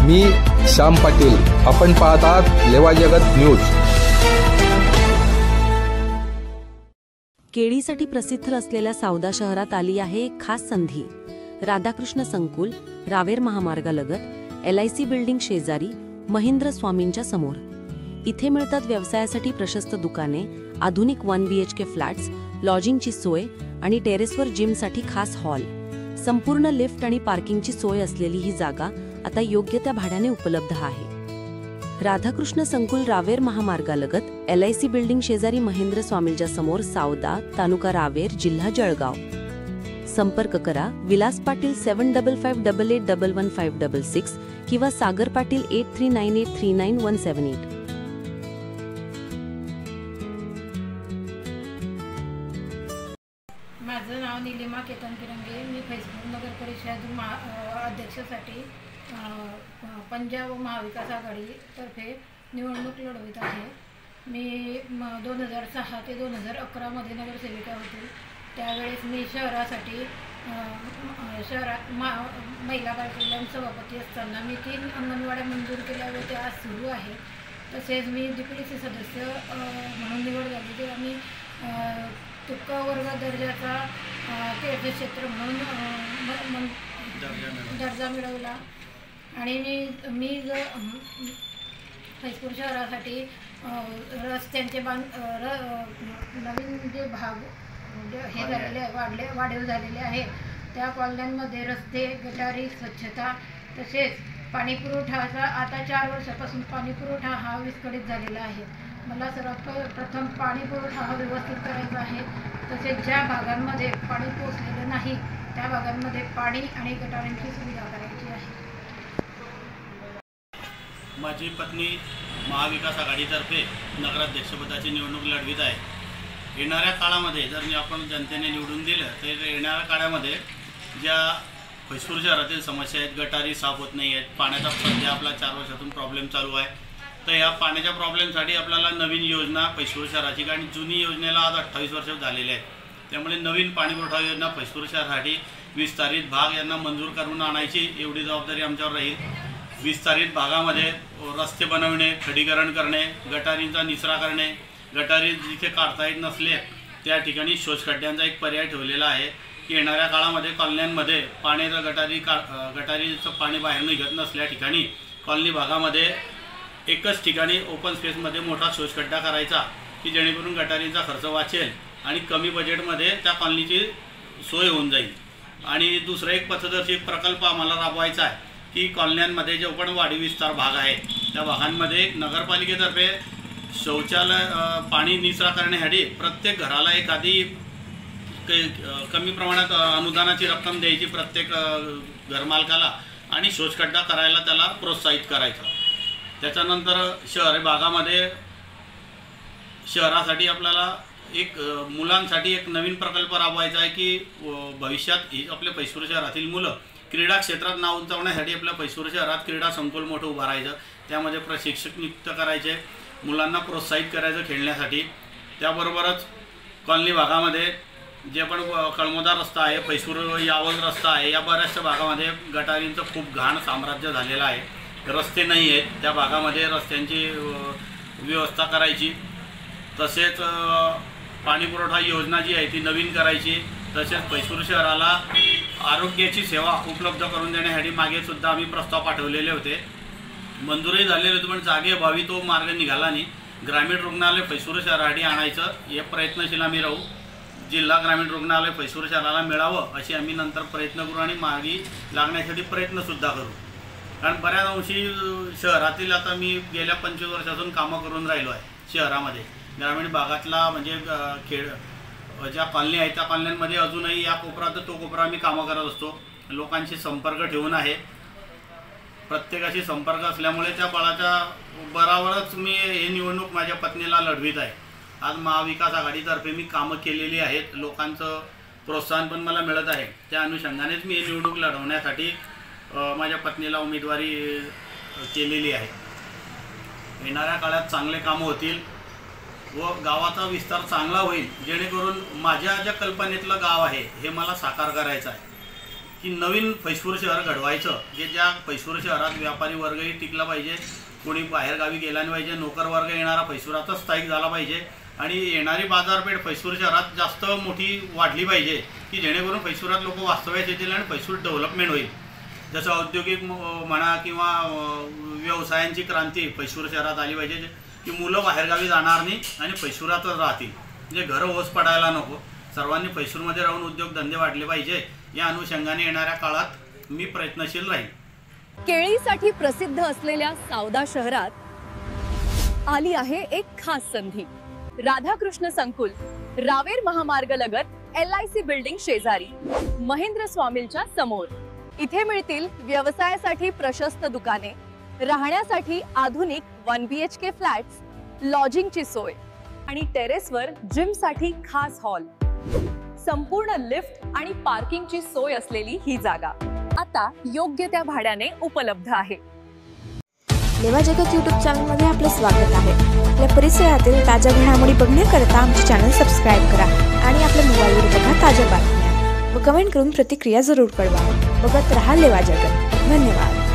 मी श्याम पाटील, आपण पाहतात लेवा जगत न्यूज। केळीसाठी प्रसिद्ध असलेल्या सावदा शहरात आली आहे एक खास संधी। राधाकृष्ण संकुल, रावेर महामार्गालगत LIC बिल्डिंग शेजारी महेंद्र स्वामींच्या समोर। इथे मिळतात व्यवसायासाठी प्रशस्त दुकाने, आधुनिक 1 BHK फ्लॅट्स, लॉजिंगची सोय आणि टेरेसवर जिमसाठी खास हॉल। संपूर्ण लिफ्ट आणि पार्किंगची सोय असलेली ही जागा आता योग्य त्या भाड्याने उपलब्ध आहे। राधाकृष्ण संकुल, रावेर महामार्गालगत LIC बिल्डिंग शेजारी महेंद्र स्वामींच्या समोर, सावदा, तालुका रावेर, जिल्हा जळगाव। संपर्क करा विलास पाटील 7558881156 किंवा सागर पाटील 8398391178। माझं नाव नीलिमा केतन किरंगे। मी फैजपूर नगर परिषद अध्यक्षासाठी पंजाब महाविकास आघाडीतर्फे निवडणूक लढवित आहे। मी 2006 ते 2011 मध्ये नगरसेविका होती। त्यावेळेस मी शहरासाठी महिला बालकल्याण सभापती असताना मी 3 अंगणवाड्या मंजूर केल्या व त्या आज सुरू आहे। तसेच मी DPDC सदस्य म्हणून निवड झाली तेव्हा मी तुक्का वर्ग दर्जाचा तीर्थक्षेत्र म्हणून दर्जा मिळवला। आणि मी फैजपूर शहरासाठी रस्त्यांचे नवीन जे भाग हे झालेले वाढीव झालेले आहे त्या कॉलन्यांमध्ये रस्ते, गटारी, स्वच्छता तसेच पाणीपुरवठ्याचा आता 4 वर्षापासून पाणीपुरवठा हा विस्कळीत झालेला आहे। मला सर्वप्रथम पाणीपुरवठा हा व्यवस्थित करायचा आहे। तसेच ज्या भागांमध्ये पाणी पोचलेलं नाही त्या भागांमध्ये पाणी आणि गटारांची सुविधा करायची आहे। माझी पत्नी महाविकास आघाडीतर्फे नगराध्यक्षपदाची निवडणूक लढवित आहे। येणाऱ्या काळामध्ये जर आपण जनतेने निवडून दिलं तर येणाऱ्या काळामध्ये ज्या फैजपूर शहरातील समस्या आहेत, गटारी साफ होत नाही आहेत, पाण्याचा सध्या आपला 4 वर्षातून प्रॉब्लेम चालू आहे। तर या पाण्याच्या प्रॉब्लेमसाठी आपल्याला नवीन योजना फैजपूर शहराची, कारण जुनी योजनेला आज 28 वर्ष झालेले आहेत, त्यामुळे नवीन पाणीपुरवठा योजना फैजपूर शहरासाठी विस्तारित भाग यांना मंजूर करून आणायची एवढी जबाबदारी आमच्यावर राहील। विस्तारित भागामध्ये रस्ते बनवणे, खडीकरण करणे, गटारींचा निचरा करणे, गटारी जिथे काढता येत नसले त्या ठिकाणी शोषखड्ड्यांचा एक पर्याय ठेवलेला आहे की येणाऱ्या काळामध्ये कॉलन्यांमध्ये गटारीचं पाणी बाहेर निघत नसल्या ठिकाणी कॉलनी भागामध्ये एकच ठिकाणी ओपन स्पेसमध्ये मोठा शोषखड्डा करायचा की जेणेकरून गटारींचा खर्च वाचेल आणि कमी बजेटमध्ये त्या कॉलनीची सोय होऊन जाईल। आणि दुसरा एक पथदर्शी प्रकल्प आम्हाला राबवायचा आहे की कॉलन्यांमध्ये जो पण वाढीव विस्तार भाग आहे त्या भागांमध्ये नगरपालिकेतर्फे शौचालय पाणी निचरा करण्यासाठी प्रत्येक घराला एखादी कमी प्रमाणात अनुदानाची रक्कम द्यायची प्रत्येक घरमालकाला आणि शोषखड्डा करायला त्याला प्रोत्साहित करायचं। त्याच्यानंतर शहरी भागामध्ये शहरासाठी आपल्याला एक मुलांसाठी एक नवीन प्रकल्प राबवायचा आहे की भविष्यात आपल्या फैजपूर शहरातील मुलं क्रीडा क्षेत्रात नाव उंचावण्यासाठी आपल्या फैजपूर शहरात क्रीडा संकुल मोठं उभारायचं, त्यामध्ये प्रशिक्षक नियुक्त करायचे, मुलांना प्रोत्साहित करायचं खेळण्यासाठी। त्याबरोबरच कॉलनी भागामध्ये जे पण कळमोदा रस्ता आहे, फैजपूर यावल रस्ता आहे, या बऱ्याचशा भागामध्ये गटारींचं खूप घाण साम्राज्य झालेलं आहे, रस्ते नाही आहेत, त्या भागामध्ये रस्त्यांची व्यवस्था करायची। तसेच पाणीपुरवठा योजना जी आहे ती नवीन करायची। तसेच फैजपूर शहराला आरोग्याची सेवा उपलब्ध करून देण्यासाठी मागे सुद्धा आम्ही प्रस्ताव पाठवलेले होते, मंजूरही झालेले होते, पण जागेअभावी तो मार्ग निघाला नाही। ग्रामीण रुग्णालय फैजपूर शहरासाठी आणायचं हे प्रयत्नशील आम्ही राहू। जिल्हा ग्रामीण रुग्णालय फैजपूर शहराला मिळावं अशी आम्ही नंतर प्रयत्न करू आणि मागे लागण्यासाठी प्रयत्नसुद्धा करू। कारण बऱ्याच अंशी शहरातील आता मी गेल्या 25 वर्षातून कामं करून राहिलो आहे शहरामध्ये। ग्रामीण भागातला म्हणजे ज्या कॉलनी आहेत त्या कॉलन्यांमध्ये अजूनही या कोपरा तर तो कोपरा आम्ही कामं करत असतो। लोकांशी संपर्क ठेवून आहे, प्रत्येकाशी संपर्क असल्यामुळे त्या बळाच्या बराबरच मी हे निवडणूक माझ्या पत्नीला लढवित आहे। आज महाविकास आघाडीतर्फे मी कामं केलेली आहेत, लोकांचं प्रोत्साहन पण मला मिळत आहे, त्या अनुषंगानेच मी हे निवडणूक लढवण्यासाठी माझ्या पत्नीला उमेदवारी केलेली आहे। येणाऱ्या काळात चांगले कामं होतील व गावाचा विस्तार चांगला होईल, जेणेकरून माझ्या ज्या कल्पनेतलं गाव आहे हे मला साकार करायचं आहे। की नवीन फैजपूर शहर घडवायचं, जे ज्या फैजपूर शहरात व्यापारी वर्गही टिकला पाहिजे, कोणी बाहेरगावी गेला नाही पाहिजे, नोकर वर्ग येणारा फैजपुरातच स्थायिक झाला पाहिजे आणि येणारी बाजारपेठ फैजपूर शहरात जास्त मोठी वाढली पाहिजे की जेणेकरून फैजपुरात लोक वास्तव्यास येतील आणि फैजपूर डेव्हलपमेंट होईल. जसं औद्योगिक म्हणा किंवा व्यवसायांची क्रांती फैजपूर शहरात आली पाहिजे की मुलं बाहेरगावी जाणार नाही आणि फैजपुरातच राहतील, म्हणजे घरं ओस पडायला नको. सर्वांनी फैजपूरमध्ये राहून उद्योगधंदे वाढले पाहिजे. या अनुषंगाने येणाऱ्या काळात मी प्रयत्नशील राहील. केळीसाठी प्रसिद्ध असलेल्या सावदा शहरात आली आहे एक खास संधी. राधाकृष्ण संकुल, रावेर महामार्ग लगत LIC बिल्डिंग शेजारी, महेंद्र स्वामींच्या समोर. इथे मिळतील व्यवसायासाठी प्रशस्त दुकाने, राहण्यासाठी आधुनिक 1 BHK फ्लॅट्स, लॉजिंगची सोय आणि टेरेसवर जिमसाठी खास हॉल. संपूर्ण लिफ्ट आणि पार्किंगची सोय असलेली ही जागा आता योग्य त्या भाड्याने उपलब्ध आहे. लेवा जगत यूट्यूब चॅनलमध्ये आपलं स्वागत आहे. आपल्या परिसरातील ताज्या घडामोडी बघण्याकरता आमचे चॅनल सबस्क्राईब करा आणि आपल्या मोबाईलवर बघा ताज्या बातम्या व कमेंट करून प्रतिक्रिया जरूर कळवा. बघत रहा लेवा जगत. धन्यवाद.